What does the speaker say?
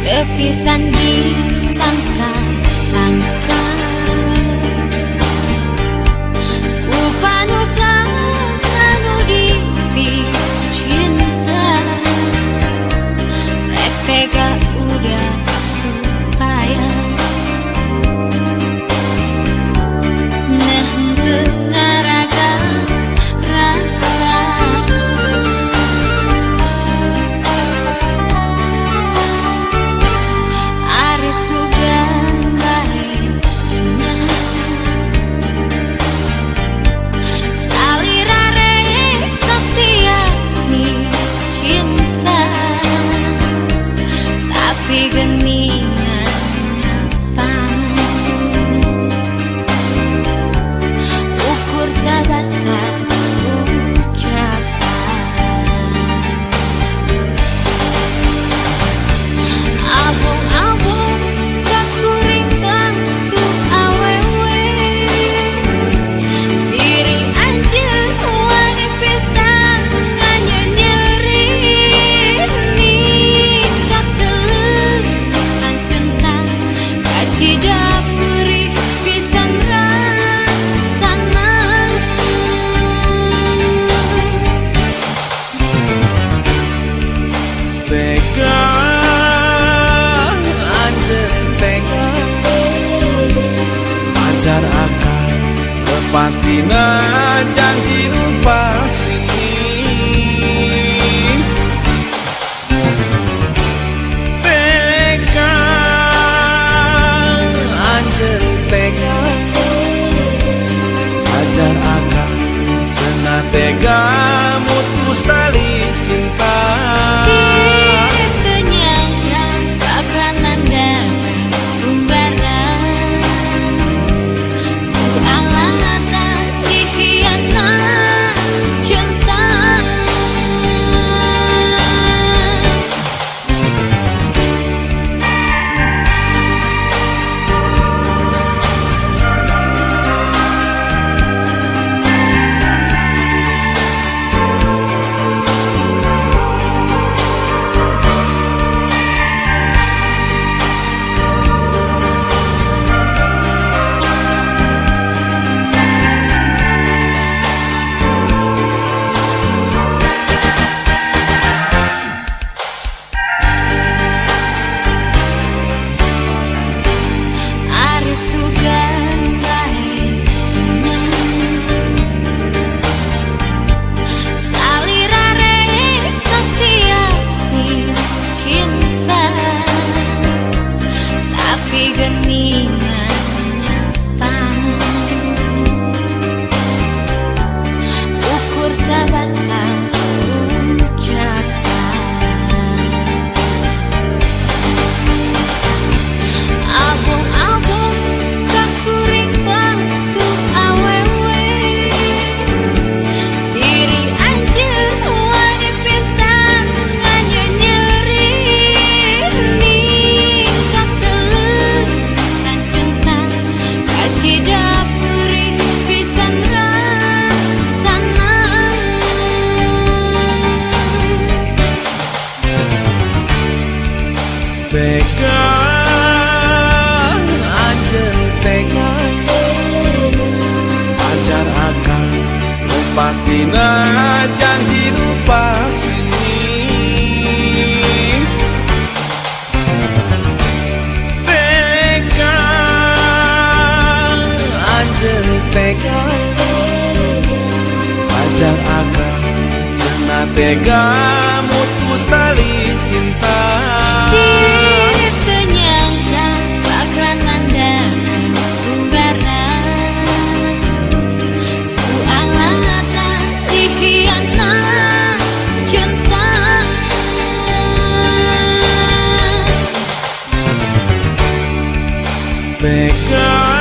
Kepisan disangka-sangka Upanuta anu cinta Rek tega udah supaya Nehente ngaraga rasa Ari sugan baik Salira rek setia ni cinta Tapi geningan panen Ukur sebatas ucapan Abung-abung kakuring tentu awewe Diri anjeun wani pisang nganyeri Nikah teukan cinta kacida perih pisan rasana Tega anjeun tega pacar akan kepastina janji nu pasti Tega anjeun tega pacar akan cenah tega mutus tali cinta Itu nyangka bakalan datang tunggaran Ku alatan dikhianat cinta Ari sugan baik Salira rek setia ni cinta Tapi geningan panen Ukur sebatas ucapan Abung-abung kakuring tentu awewe Diri anjeun wani pisan nganyeri Nikah teukan cinta kacida perih pisan rasana Tega anjeun tega pacar akan nu pastina janji nu pasti Tega anjeun tega pacar akan cenah tega mutus tali cinta Itu nyangka bakalan datang tunggaran Ku alatan dikhianat cinta Tega